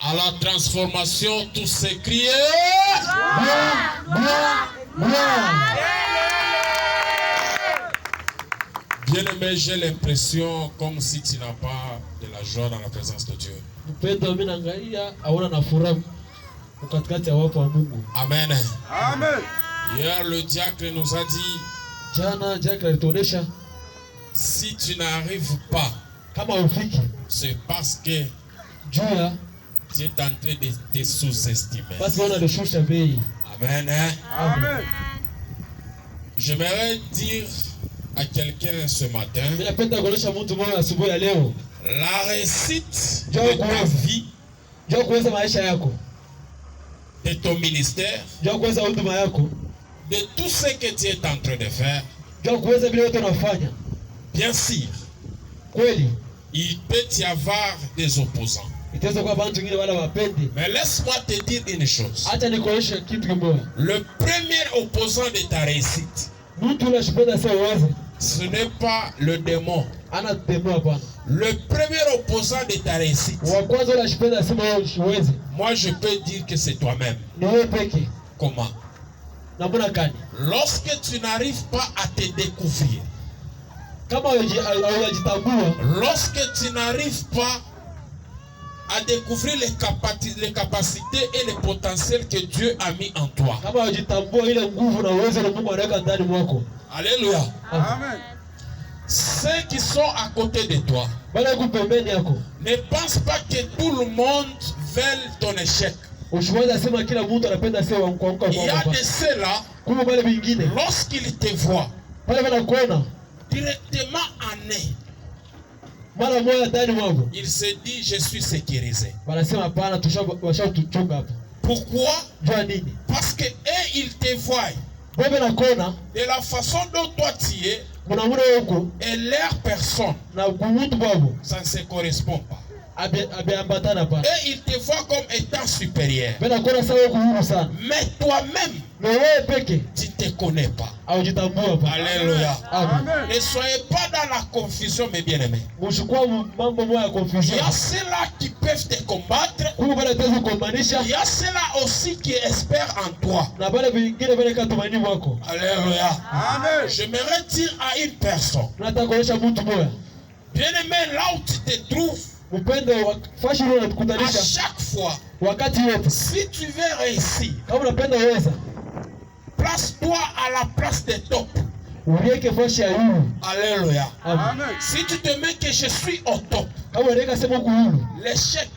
À la transformation, tous s'écrient. Bien-aimé, j'ai l'impression comme si tu n'as pas de la joie dans la présence de Dieu. Amen. Amen. Hier, le diacre nous a dit, si tu n'arrives pas, c'est parce que tu es en train de te sous-estimer. Amen. Amen. J'aimerais dire à quelqu'un ce matin, la réussite de ta vie, de ton ministère, de tout ce que tu es en train de faire, bien sûr, il peut y avoir des opposants. Mais laisse-moi te dire une chose. Le premier opposant de ta réussite, ce n'est pas le démon. Le premier opposant de ta réussite, moi je peux dire que c'est toi-même. Comment? Lorsque tu n'arrives pas à te découvrir, lorsque tu n'arrives pas à découvrir les capacités et les potentiels que Dieu a mis en toi. Alléluia. Amen. Ceux qui sont à côté de toi, ne pense pas que tout le monde veut ton échec. Il y a de ceux-là, lorsqu'ils te voient, directement en nez, il se dit, je suis sécurisé. Pourquoi? Parce que ils te voient de la façon dont toi tu es et leur personne, ça ne se correspond pas. Et ils te voient comme étant supérieur. Mais toi-même, tu ne te connais pas. Alléluia. Ne soyez pas dans la confusion, mes bien-aimés. Il y a ceux-là qui peuvent te combattre. Il y a ceux-là aussi qui espèrent en toi. Alléluia. Amen. J'aimerais dire à une personne, bien-aimé, là où tu te trouves, à chaque fois, si tu veux réussir, place-toi à la place des top. Alléluia. Amen. Si tu te mets que je suis au top, l'échec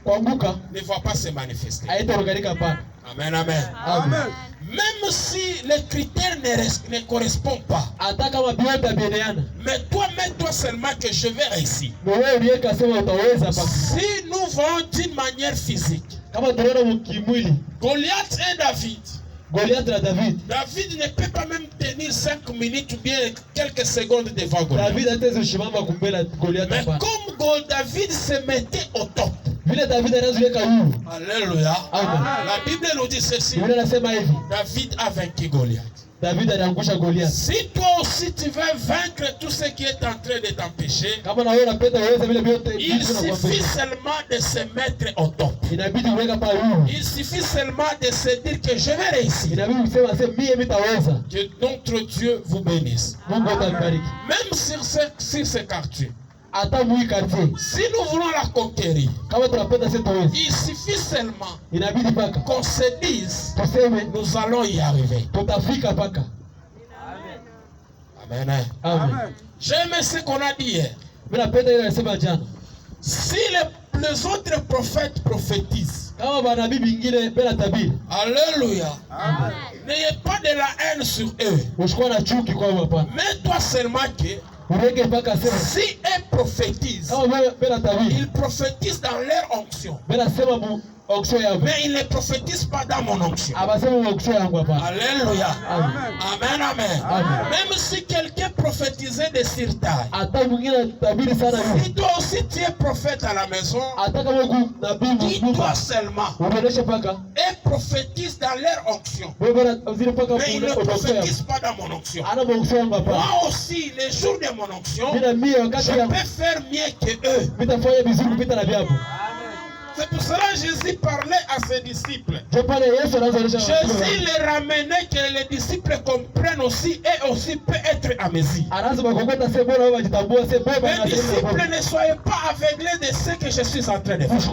ne va pas se manifester. Amen, amen. Amen. Même si les critères ne correspondent pas, mais toi, mets-toi seulement que je vais réussir. Si nous voyons d'une manière physique, Goliath et David, David ne peut pas même tenir 5 minutes ou bien quelques secondes devant Goliath. Mais comme David se mettait au top, alléluia. La Bible nous dit ceci, David a vaincu Goliath. Si toi aussi tu veux vaincre tout ce qui est en train de t'empêcher, il suffit seulement de se mettre au top. Il suffit seulement de se dire que je vais réussir. Que notre Dieu vous bénisse. Même sur ce quartier, si nous voulons la conquérir, il suffit seulement qu'on se dise, nous allons y arriver. Amen. Amen. J'aime ce qu'on a dit hier. Si les autres prophètes prophétisent, alléluia, n'ayez pas de la haine sur eux. Mais toi seulement que si ils prophétisent, ils prophétisent dans leur onction. Mais ils ne prophétisent pas dans mon onction. Alléluia. Amen, amen. Même si quelqu'un prophétisait de sirtailles, si toi aussi tu es prophète à la maison, dis-toi seulement et prophétise dans leur onction. Mais ils ne prophétisent pas dans mon onction. Moi aussi, les jours de mon onction, je peux faire mieux que eux. C'est pour cela que Jésus parlait à ses disciples. Jésus les ramenait que les disciples comprennent aussi et aussi peut être à mesure. Les disciples ne soyez pas aveuglés de ce que je suis en train de faire. Si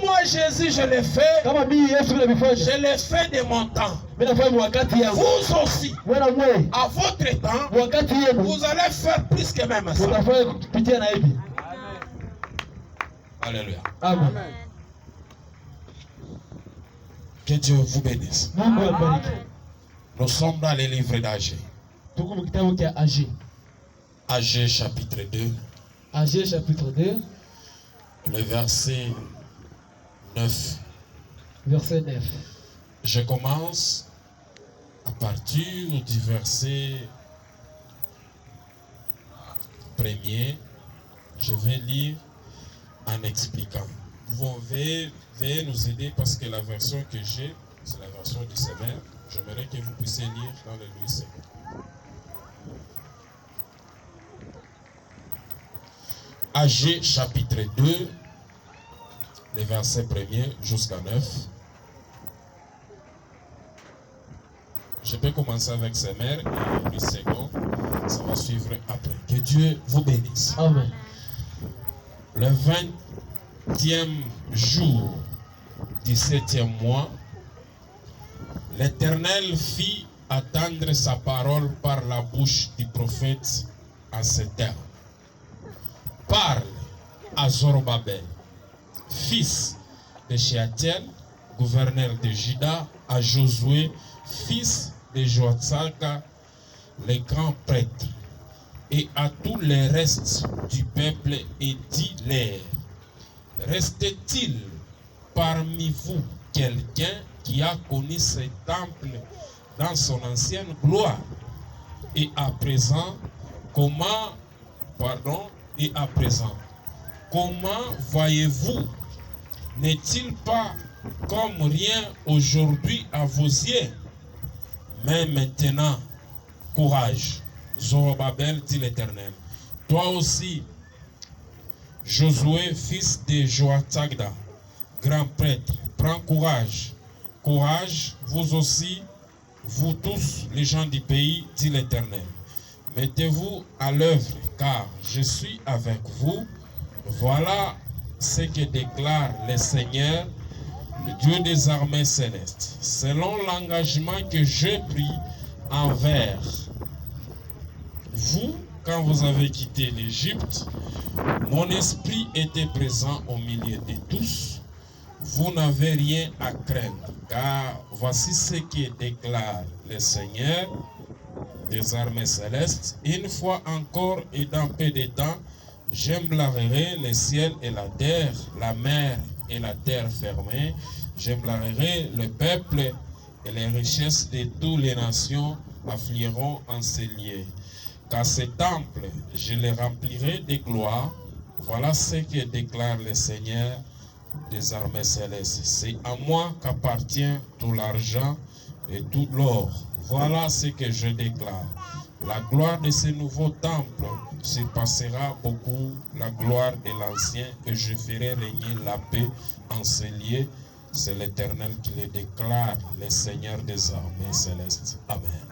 moi Jésus je l'ai fait, je l'ai fait de mon temps. Vous aussi, à votre temps, vous allez faire plus que même ça. Alléluia. Amen. Que Dieu vous bénisse. Nous sommes dans les livres d'Agé. Agé chapitre 2. Agé chapitre 2. Le verset 9. Verset 9. Je commence à partir du verset 1er. Je vais lire en expliquant. Vous veuillez nous aider parce que la version que j'ai, c'est la version du Sévère. J'aimerais que vous puissiez lire dans le Louis II. Agé chapitre 2, les versets 1er jusqu'à 9. Je peux commencer avec Sévère et Louis II. Ça va suivre après. Que Dieu vous bénisse. Amen. Le 20e jour du 7e mois, l'Éternel fit attendre sa parole par la bouche du prophète en ces termes. Parle à Zorobabel, fils de Shealtiel, gouverneur de Juda, à Josué, fils de Joatzaka, le grand prêtre, et à tous les restes du peuple, et dis-leur: reste-t-il parmi vous quelqu'un qui a connu ce temple dans son ancienne gloire? Et à présent, comment voyez-vous? N'est-il pas comme rien aujourd'hui à vos yeux? Mais maintenant, courage, Zorobabel, dit l'Éternel. Toi aussi, Josué, fils de Joatzagda, grand prêtre, prends courage. Courage, vous aussi, vous tous, les gens du pays, dit l'Éternel. Mettez-vous à l'œuvre, car je suis avec vous. Voilà ce que déclare le Seigneur, le Dieu des armées célestes. Selon l'engagement que j'ai pris envers vous, quand vous avez quitté l'Égypte, mon esprit était présent au milieu de tous. Vous n'avez rien à craindre, car voici ce que déclare le Seigneur des armées célestes. Une fois encore et dans peu de temps, j'éblayerai le ciel et la terre, la mer et la terre fermée. J'éblayerai le peuple et les richesses de toutes les nations afflueront en ces lieux. Car ce temple, je le remplirai de gloire. Voilà ce que déclare le Seigneur des armées célestes. C'est à moi qu'appartient tout l'argent et tout l'or. Voilà ce que je déclare. La gloire de ce nouveau temple surpassera beaucoup la gloire de l'ancien, et je ferai régner la paix en ces lieux. C'est l'Éternel qui le déclare, le Seigneur des armées célestes. Amen.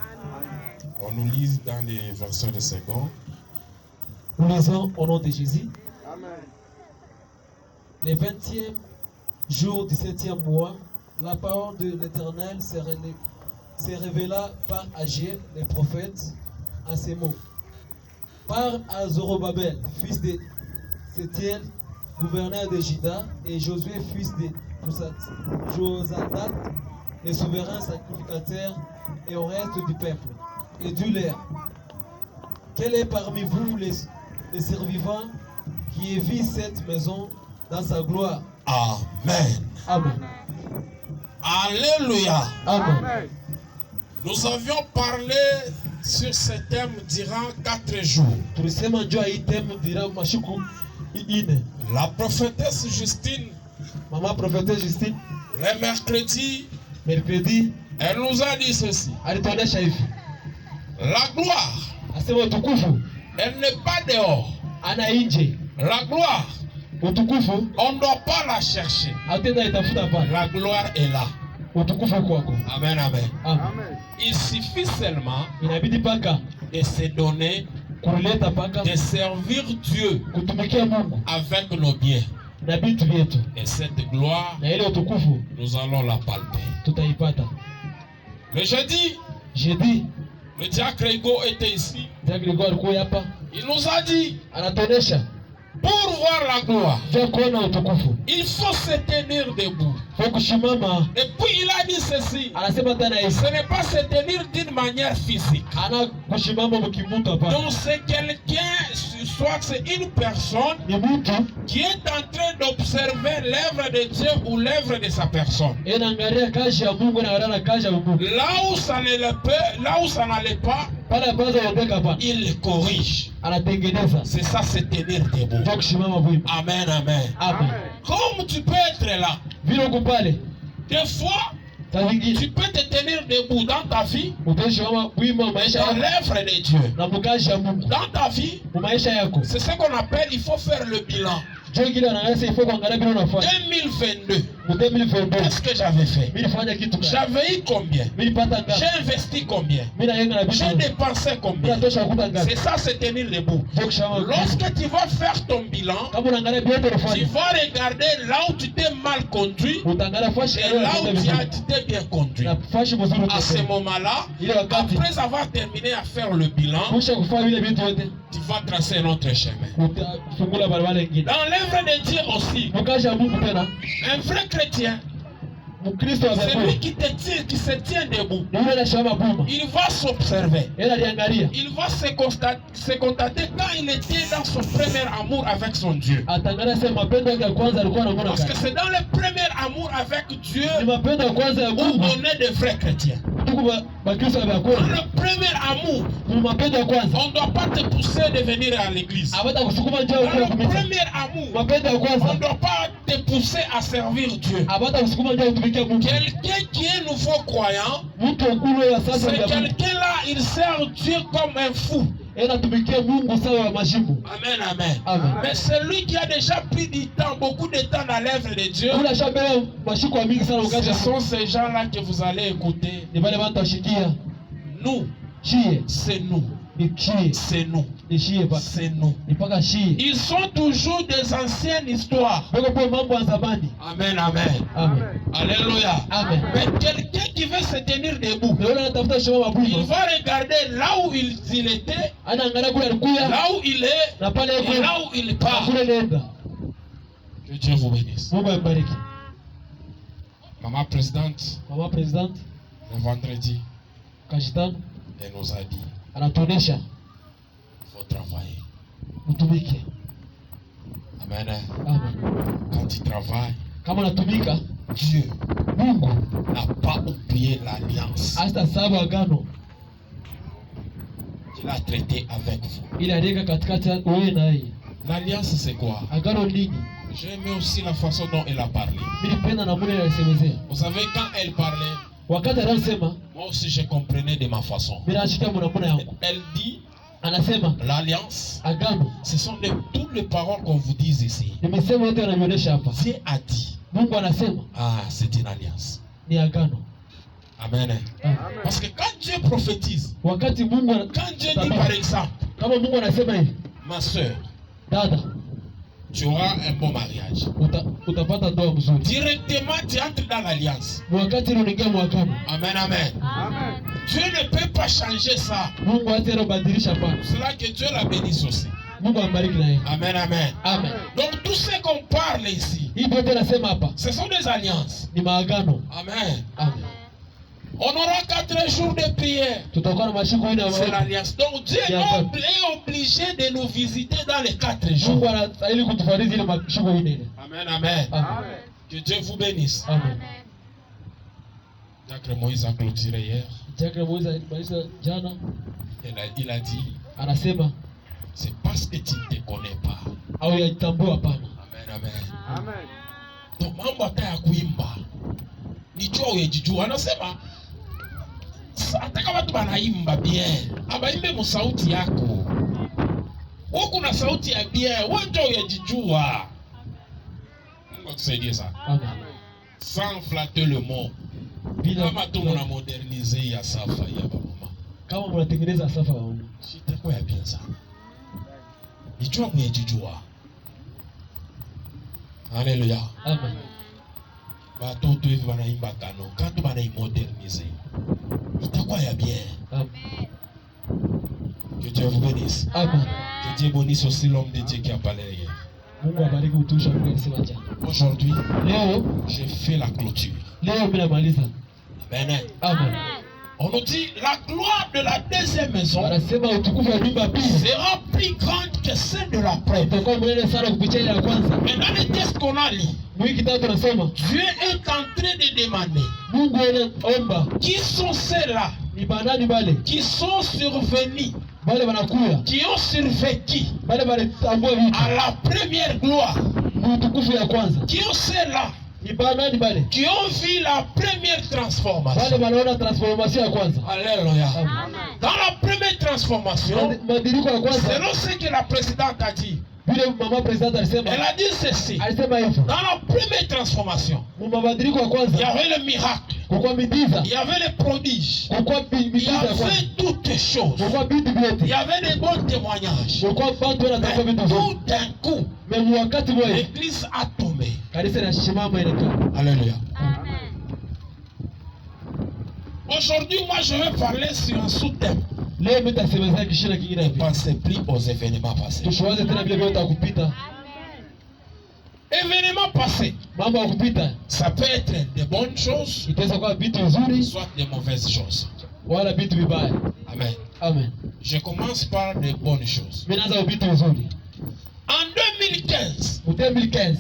On nous lit dans les versets de second. Nous lisons au nom de Jésus. Amen. Le 20e jour du 7e mois, la parole de l'Éternel se révéla par Agé, le prophète, à ces mots. Parle à Zorobabel, fils de Shealtiel, gouverneur de Juda, et Josué, fils de Josadak, le souverain sacrificateur, et au reste du peuple. Et dis-leur: quel est parmi vous les survivants qui vit cette maison dans sa gloire? Amen. Amen. Alléluia. Amen. Nous avions parlé sur ce thème durant 4 jours. La prophétesse Justine, Maman prophétesse Justine, le mercredi, elle nous a dit ceci. La gloire, elle n'est pas dehors. La gloire, Utukufu on ne doit pas la chercher. atenda itafuta pa. La gloire est là. Utukufu kwako. Amen, amen. Amen. Il suffit seulement Inabidi paka de se donner, kuleta paka de servir Dieu kutumikia Mungu avec nos biens. na vitu vyetu. Et cette gloire, Na ile utukufu nous allons la palper. tutaipata. Le jeudi, Le diacre Rigo était ici. Diacre Rigo alikuwa hapa. Il nous a dit, Anatuonesha pour voir la gloire, vya kuona utukufu il faut se tenir debout. faut kushimama. Et puis il a dit ceci, Anasema tena hivi, ce n'est pas se tenir d'une manière physique. ana kushimama mkimutu hapa. Donc c'est quelqu'un, soit c'est une personne Ni mtu qui est en train d'observer l'œuvre de Dieu ou l'œuvre de sa personne. anaangalia kazi ya Mungu na anaangalia kazi ya Mungu. Là où ça n'allait pas, Pale baza yondeka hapa. il le corrige. Anatengeneza. C'est ça, se tenir debout. Ndio kushimama bwima. Amen, amen. Amen. Comme tu peux être là, Vile uko pale. des fois, Tazingine. tu peux te tenir debout dans ta vie, Utashimama bwima maisha dans yako. l'œuvre de Dieu. Na mkazi ya Mungu. Dans ta vie, Maisha yako. c'est ce qu'on appelle, il faut faire le bilan. Ndio kile anaangalia ifo kuangalia vile unafanya. 2022, 2022. qu'est-ce que j'avais fait? Mimi nifanya kitu gani? J'avais eu combien? Mimi nipata ngapi? J'ai investi combien? Mimi nayenga na vitu. J'ai dépensé combien? Natosha kukuta ngapi? C'est ça, se tenir debout. Ndio kushimama. Lorsque tu vas faire ton bilan, Kama unaangalia vyote tu unafanya. vas regarder là où tu t'es mal conduit Utaangalia fashi et là où tu t'es bien conduit. na fashi mzuri. À ce moment-là, Ile wakati après avoir terminé à faire le bilan, kisha kufanya vile vitu vyote tu vas tracer un autre chemin. utafungula barabara nyingine. Dans l'œuvre de Dieu aussi, Mkazi ya Mungu tena. un vrai chrétien, Mkristo wa c'est kweli. lui qui se tient debout. Yule anashama buma. Il va s'observer. Yeye aliangalia. Il va se constater quand il était dans son premier amour avec son Dieu. Atangalia sema mapendo yake ya kwanza alikuwa anaona Parce que kama. c'est dans le premier amour avec Dieu Ni mapendo ya kwanza ya où Mungu. on est de vrais chrétiens. Tuko ba Kristo wa Dans kweli. le premier amour, Ni mapendo ya kwanza. on ne doit pas te pousser de venir à l'église. Abata kusukuma njoo Dans kwa le kumisa. premier amour, Mapendo ya on ne kwanza. doit pas te pousser à servir Dieu. Abata kusukuma njoo kutumikia Mungu. Quelqu'un qui est nouveau croyant, Mtu okulo ya sasa c'est ya Mungu. quelqu'un-là, il sert Dieu comme un fou. Anatumikia Mungu sawa ya majimbo. Amen, amen. Amen. Mais celui qui a déjà pris du temps, beaucoup de temps dans l'œuvre de Dieu, Kuna shabeba mashiko mingi sana ukaja. ce sont ces gens-là que vous allez écouter. Ni wale watu washikia. Nous, Shie. c'est nous. Ni shie. C'est nous. Ni shie pa. C'est nous. Ni paka shie. Ils sont toujours des anciennes histoires. Beko kwa mambo ya zamani. Amen, amen. Amen. Alléluia. Amen. Mais quelqu'un qui veut se tenir debout, Leo anatafuta shamba il bwima. va regarder là où il était, Anaangalia kule alikuya là où il est, na pale et yuko là où il na part. kule nenda. Que Dieu vous bénisse. Mungu abariki. Maman présidente, Mama president le vendredi, Kashitano elle nous a dit, anatuonesha il faut travailler. utumike. Amen. Amen. Quand tu travailles, Kama unatumika, Dieu Mungu n'a pas oublié l'alliance hata sababu agano qu'il a traité avec vous. ile aliweka katikati ya wewe na yeye. L'alliance, c'est quoi? Agano nini? J'ai aimé aussi la façon dont elle a parlé. Mimi nipenda na mule alisemezea. Vous savez, quand elle parlait, Wakati anasema, moi aussi je comprenais de ma façon. mimi nashikia mwanamuna yangu. Elle dit, Anasema l'alliance, agano. ce sont toutes les paroles qu'on vous dit ici. Nimesema yote ananionyesha hapa. Dieu a dit, Mungu anasema ah, c'est une alliance. ni agano. Amen. Amen. Parce que quand Dieu prophétise, Wakati Mungu quand Dieu dit par exemple, kama Mungu anasema hivi, ma soeur, dada, tu auras un bon mariage. utapata ndoa mzuri. Directement, tu entres dans l'alliance. Wakati unaingia mwakano. Amen, amen. Amen. Dieu ne peut pas changer ça. Mungu atarabadilisha hapa. C'est là que Dieu la bénisse aussi. Mungu ambariki naye. Amen, amen. Amen. Donc tout ce qu'on parle ici, Hii yote nasema hapa ce sont des alliances. ni maagano. Amen. Amen. On aura 4 jours de prière. Tutakuwa na mashiko ine C'est ya l'alliance. Donc Dieu est obligé de nous visiter dans les 4 Mungu jours. anastahili kutufariji ile mashiko ine. Amen, amen. Amen. Que Dieu vous bénisse. Amen. Jacques Moïse a clôturé hier. Jacques Moïse alimaliza jana, Il a dit, anasema c'est parce que tu ne te connais pas. au yajitambua hapana. Amen, amen. Amen. Donc mambo hata ya kuimba nijua uyejijua. Anasema hata kama watu wanaimba bien, abaimbe mu sauti yako. Wewe kuna sauti ya bien, wewe ndio uyejijua. C'est dire ça. Amen. Sans flatter le mot. Kama tu muna moderniser ya safa ya mama. Kama mnatengeneza safa wa Mungu. Sitakuwa ya bien sana. Nijua mwenjijua. Alléluia. Amen. Batoto hivi wanaimba kano. Kanto banaimoderniser. Itakuwa ya bien. Amen. Que Dieu vous bénisse. Amen. Que Dieu bénisse aussi l'homme de Dieu qui a parlé hier. Mungu abariki utusha kwa kusema jana. Aujourd'hui, Leo j'ai fait la clôture. leo mimi namaliza. Amen. Amen. On nous dit la gloire de la deuxième maison Wanasema utukufu wa nyumba pili sera plus grande que celle de la première. utakuwa mnene sana kupitia ile ya kwanza. Mais dans les textes qu'on a lus, Mwiki tatu nasoma Dieu est en train de demander Mungu anaomba qui sont ceux-là ni banani bale qui sont survenus, bale wanakuya qui ont survécu bale walitambua vitu à la première gloire, utukufu ya kwanza qui ont ceux-là ni banani bale qui ont vu la première bale transformation. wanaona transformation ya kwanza. Alléluia. Amen. Dans la première transformation, Mabadiliko ya kwanza selon ce que la présidente a dit, vile mama president alisema elle a dit ceci. alisema hivyo. Dans la première transformation, Mabadiliko ya il y kwanza avait le miracle, kulikuwa miujiza, il y avait les prodiges, kulikuwa il y miujiza ya kwanza, avait toutes choses, kulikuwa vitu il y vyote, avait des bons témoignages. kulikuwa watu wanataka Mais vitu vyote. tout d'un coup, Mais wakati mmoja l'église a tombé. kanisa linashimama inakaa. Alléluia. Aujourd'hui, moi, je vais parler sur un sous-thème. Leo mimi nitasemezea kishina kingine Ne hivi. pensez plus aux événements passés. Tusiwaze tena vile vyote kupita. Événements passés, Mambo ya kupita ça peut être de bonnes choses, itaweza kuwa vitu nzuri soit de mauvaises choses. wala vitu vibaya. Amen. Amen. Je commence par de bonnes choses. Mimi naanza vitu nzuri. En 2015, Mu 2015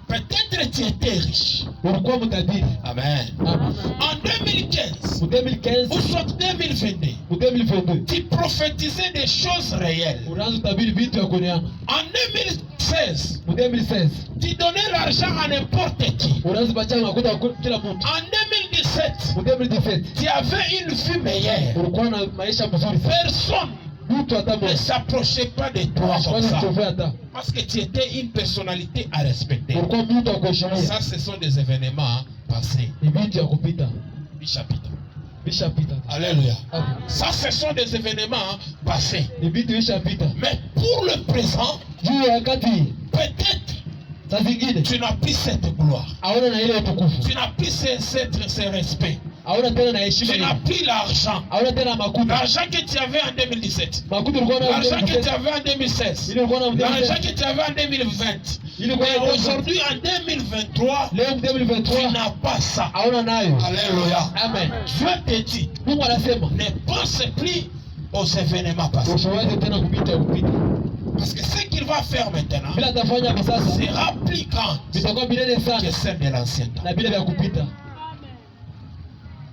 peut-être tu étais riche. ulikuwa mtajiri. Amen. Amen. En 2015, Mu 2015 ou soit 2022, mu 2022 tu prophétisais des choses réelles. unaanza kutabiri vitu ya kuneana. En 2016, Mu 2016 tu donnais l'argent à n'importe qui. unaanza kupatia makuta kwa kila mtu. En 2017, Mu 2017 tu avais une vie meilleure. ulikuwa na maisha mzuri sana. Personne Mtu hata ne mmoja s'approchait pas de toi comme hawezi ça. kutofea hata. Parce que tu étais une personnalité à respecter. Ulikuwa mtu wa kuheshimiwa. Ça, ce sont des événements passés. Ni vitu ya kupita. Chapitre. Bishapita. Alléluia. Amen. Ça, ce sont des événements passés. Ni vitu bishapita. Mais pour le présent, Juu ya wakati peut-être saa zingine tu n'as plus cette gloire. hauna na ile utukufu. Tu n'as plus ce respect. Hauna tena na heshima. Tu n'as plus l'argent. Hauna tena makuta. L'argent que tu avais en 2017. Makuta ulikuwa nayo L'argent que tu 2017. avais en 2016. Ile ulikuwa nayo L'argent 2017. que tu avais en 2020. Ile ulikuwa Mais nayo aujourd'hui, en 2023, leo tu 2023 n'as pas ça. hauna nayo. Alléluia. Amen. Dieu te dit, Mungu anasema ne pense plus aux événements passés. usiwaze tena kupita kupita. Parce que ce qu'il va faire maintenant Bila atafanya kwa sasa sera plus grand vitakuwa milele que sana celle de l'ancien temps. na bila vya kupita.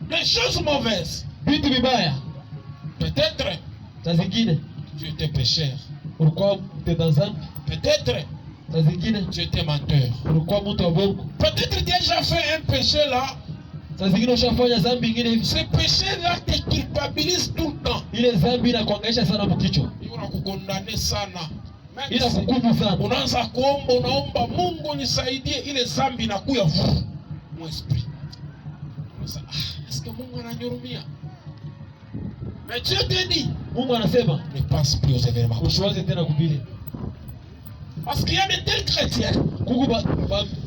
Les choses mauvaises, Vitu vibaya peut-être saa zingine tu étais pécheur, ulikuwa mtenda dhambi, peut-être saa zingine tu étais menteur, ulikuwa mtu wa bongo, peut-être tu as déjà fait un péché là. saa zingine ushafanya dhambi ingine hivi. Ce péché là te culpabilise tout le temps. Ile dhambi inakuangaisha sana mkichwa, Unakukondane sana. ila kukumu sana. Unaanza kuomba, unaomba Mungu nisaidie, ile dhambi inakuya mu esprit. Sasa est-ce que Mungu ananyurumia? Mais Dieu te dit, Mungu anasema ne pense plus aux événements. usiwaze tena kubile. Parce qu'il y a de tels chrétiens, Kuku ba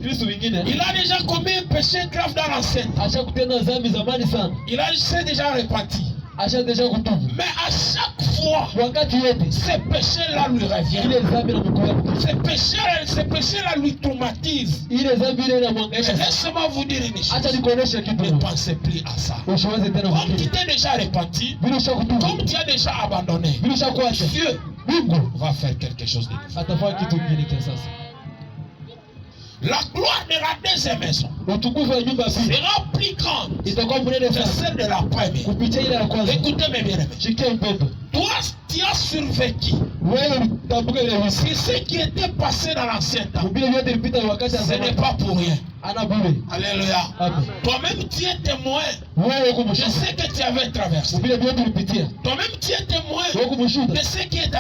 Kristo wengine il a déjà commis un péché grave dans l'ancienne. acha kutenda dhambi zamani sana, S'est déjà repenti. acha deja kutubu. Mais à chaque fois, Wakati yote ce péché-là lui revient. ile dhambi inamkuja mkichwa, Ce péché-là lui traumatise. ile dhambi ile Mais inamwangaisha sana. laisse-moi vous dire une chose. Acha nikuoneshe kitu Ne moja, pensez plus à ça. usiwaze tena Comme tu kubile. t'es déjà repenti, Bila ushakutubu, comme tu as déjà abandonné, bila ushakuacha, Dieu Mungu va faire quelque chose de nouveau. atafanya kitu kingine kwa sasa. La gloire de la deuxième maison Utukufu wa nyumba pili sera plus grande itakuwa mnene que sana celle de la première. kupitia ile ya kwanza. Écoutez mes bien-aimés. Shikia mpendo, Toi, tu as survécu Si ce qui était passé dans l'ancien temps, ce n'est pas pour rien. Alléluia. Toi-même tu es témoin. Je sais que tu avais traversé. Toi-même tu es témoin de ce qui est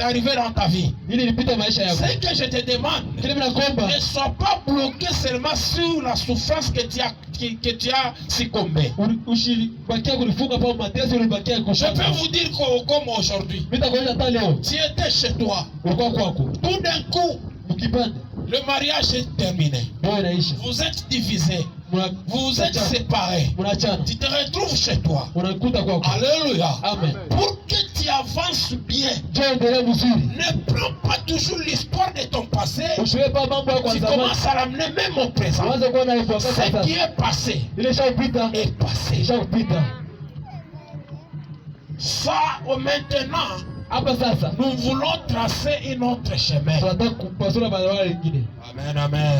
arrivé dans ta vie. C'est que je te demande, ne sois pas bloqué seulement sur la souffrance que tu as succombé. Je peux vous dire comme aujourd'hui, tu étais chez toi. Tout d'un coup, le mariage est terminé. Vous êtes divisés. Vous êtes séparés. Tu te retrouves chez toi. Alléluia. Pour que tu avances bien, ne prends pas toujours l'histoire de ton passé. Tu commences à l'amener même au présent. Ce qui est passé est passé. Ça, maintenant, nous voulons tracer un autre chemin. Amen, amen.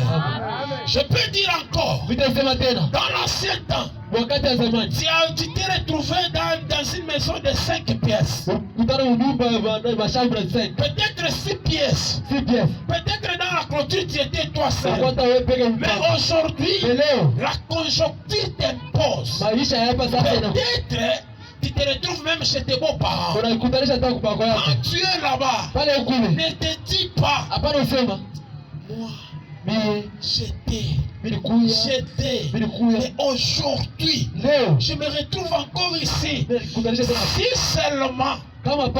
Je peux dire encore, dans l'ancien temps, tu t'es retrouvé dans une maison de 5 pièces. Peut-être 6 pièces. Peut-être dans la clôture tu étais toi seul. Mais aujourd'hui, la conjoncture t'impose. Peut-être tu te retrouves même chez tes beaux-parents. Quand tu es là-bas, ne te dis pas, moi, j'étais, mais aujourd'hui, je me retrouve encore ici. Si seulement en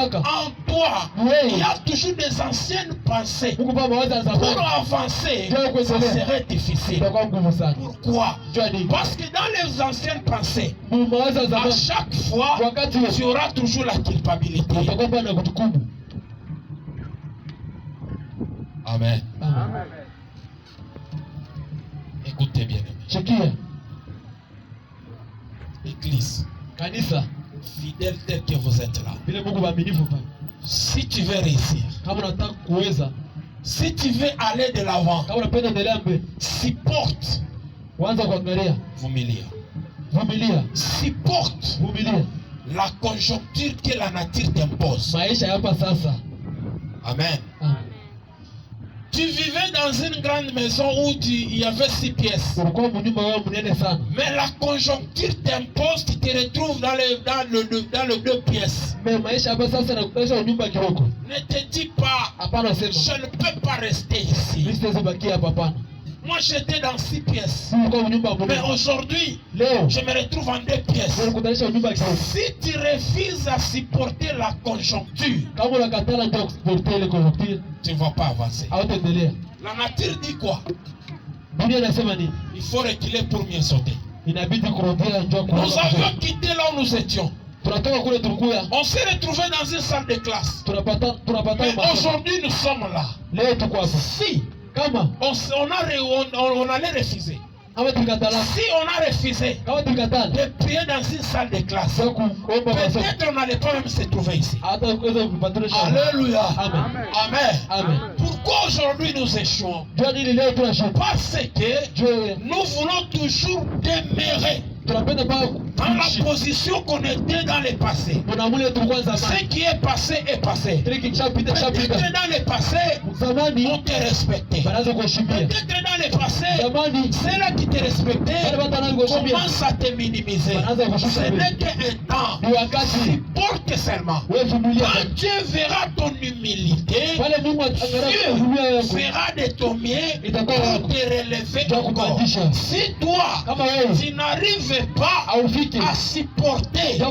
toi, il y a toujours des anciennes pensées. Pour avancer, ça serait difficile. Pourquoi? Parce que dans les anciennes pensées, à chaque fois, tu auras toujours la culpabilité. Amen. Écoutez bien. Église, fidèle tel que vous êtes là. Si tu veux réussir, si tu veux aller de l'avant, supporte. Supporte la conjoncture que la nature t'impose. Amen. Tu vivais dans une grande maison où il y avait 6 pièces. Mais la conjoncture t'impose, tu te retrouves dans le 2 pièces. Ne te dis pas, je ne peux pas rester ici. Moi j'étais dans 6 pièces. Mais aujourd'hui, je me retrouve en 2 pièces. Si tu refuses à supporter la conjoncture, tu ne vas pas avancer. La nature dit quoi? Il faut reculer pour mieux sauter. Nous avions quitté là où nous étions. On s'est retrouvé dans une salle de classe. Mais aujourd'hui nous sommes là. Si on allait refuser. Si on a refusé de prier dans une salle de classe, peut-être on n'allait pas même se trouver ici. Alléluia. Amen. Pourquoi aujourd'hui nous échouons? Parce que nous voulons toujours demeurer dans la position qu'on était dans le passé. Ce qui est passé est passé. Peut-être dans le passé, on te respectait. Peut-être dans le passé, ceux-là qui te respectaient commencent à te minimiser. Ce n'est qu'un temps. Supporte seulement. Quand Dieu verra ton humilité, Dieu fera de ton mieux pour te relever encore. Si toi, tu n'arrives pas à supporter la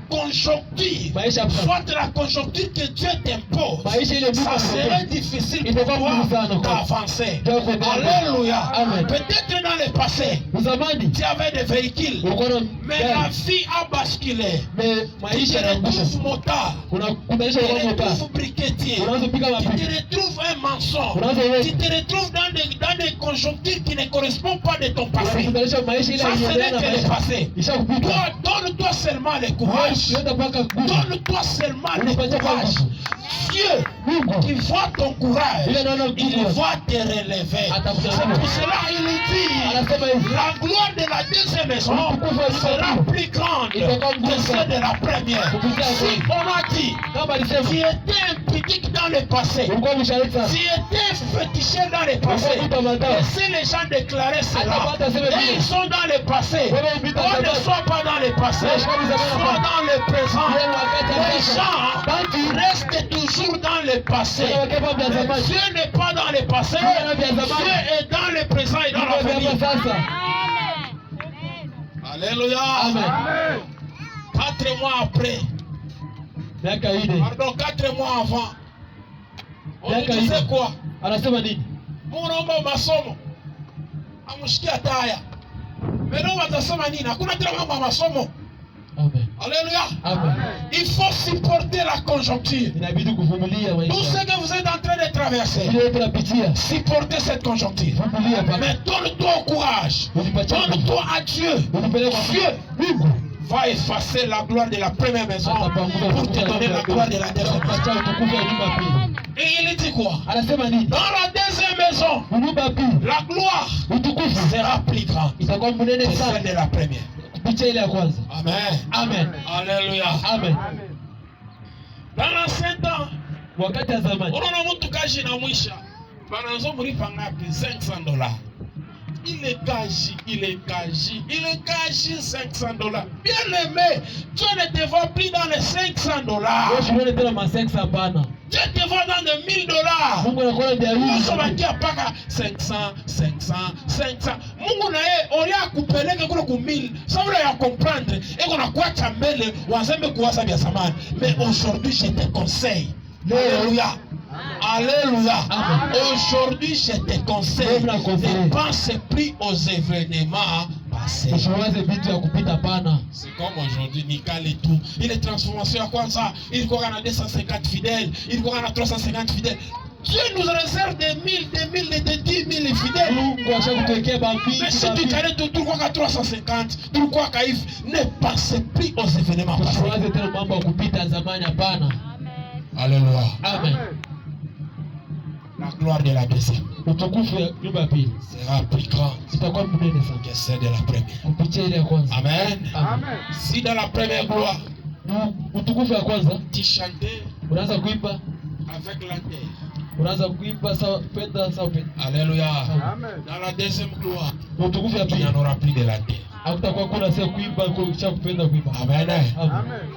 conjoncture, soit la conjoncture que Dieu t'impose, ça serait difficile pour toi d'avancer. Alléluia. Peut-être dans le passé, tu avais des véhicules, mais la vie a basculé. Tu te retrouves motard, tu te retrouves briquetier, tu te retrouves un mensonge, tu te retrouves dans des conjonctures qui ne correspondent pas de ton passé. Ça, ce n'est que le passé. Donne-toi seulement le courage. Donne-toi seulement le courage. Dieu qui voit ton courage, il va te relever. C'est pour cela qu'il dit dit, la gloire de la deuxième maison sera plus grande que celle de la première. Si on a dit, tu étais impudique dans le passé, tu étais fétiché dans le passé, et si les gens déclaraient cela, et ils sont dans le passé, on ne soit pas dans le passé, soit dans le présent. Les gens restent toujours dans le passé. Dieu n'est pas dans le passé, Dieu est dans le présent et dans l'avenir. Alléluia. Amen. 4 mois après, pardon, 4 mois avant, on disait quoi? Munaomba masomo amushikia taya. Maintenant watasema nini? Hakuna tena mambo ya masomo. Alléluia. Il faut supporter la conjoncture. Tout ce que vous êtes en train de traverser, supportez cette conjoncture. Mais donne-toi au courage. Donne-toi à Dieu. Dieu va effacer la gloire de la première maison pour te donner la gloire de la deuxième maison. Et il dit quoi? Dans la deuxième maison, la gloire sera plus grande que celle de la première. Amen. Amen. Alléluia. Amen. Dans l'ancien temps, Wakati ya zamani, unaona mtu kaji na mwisha banazo mlipa ngapi? $500. Il est caché 500$. Bien aimé, Dieu ne te voit plus dans les $500. Dieu te voit dans les $1000. Nous bakia paka 500. Mungu na yeye olia kupeleka kule ku 1000. Ça vous ya comprendre et qu'on a quoi chambele wazembe kuwasa vya zamani. Mais aujourd'hui je te conseille. Alléluia. Alléluia. Aujourd'hui, je te conseille ne pense plus aux événements passés. C'est comme aujourd'hui, Nickel et tout. Il est transformation à quoi ça? Il y a 250 fidèles, il y a 350 fidèles. Dieu nous réserve des 1000, des 10 000 fidèles. Mais si tu connais tout, tu crois qu'à 350, tu crois qu'à Yves, ne pensez plus aux événements passés. Alléluia. Amen. La gloire de la deuxième sera plus grande que celle de la première. Amen. Amen. Si dans la première gloire, tu chantais avec la terre. Alléluia. Amen. Dans la deuxième gloire, il n'y en aura plus de la terre. Amen. Amen.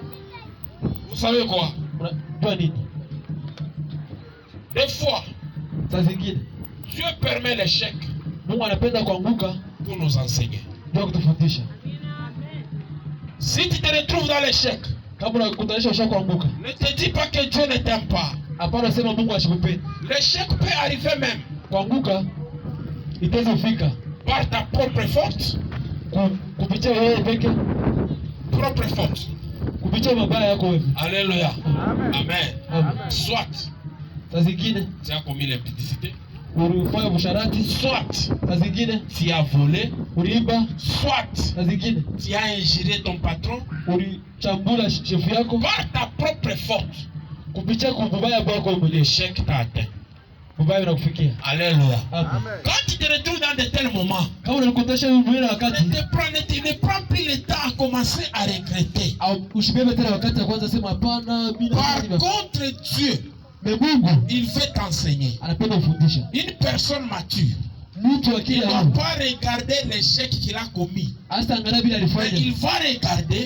Vous savez quoi? Des fois, Dieu permet l'échec pour nous enseigner. Si tu te retrouves dans l'échec, ne te dis pas que Dieu ne t'aime pas. L'échec peut arriver même par ta propre faute. Propre faute. Alléluia. Amen. Soit tu as commis l'impudicité, soit tu as volé, soit tu as injurié ton patron par ta propre faute. L'échec t'a atteint. Alléluia. Quand tu te retrouves dans de tels moments, ne prends plus le temps à commencer à regretter. Par contre, Dieu, il veut t'enseigner. Une personne mature, il ne doit pas regarder l'échec qu'il a commis, mais il va regarder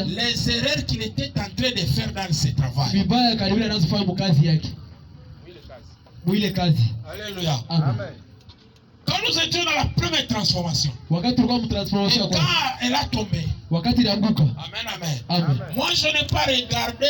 les erreurs qu'il était en train de faire dans ce travail. Alléluia. Amen. Quand nous étions dans la première transformation, et quand elle a tombé, amen, amen. Moi je n'ai pas regardé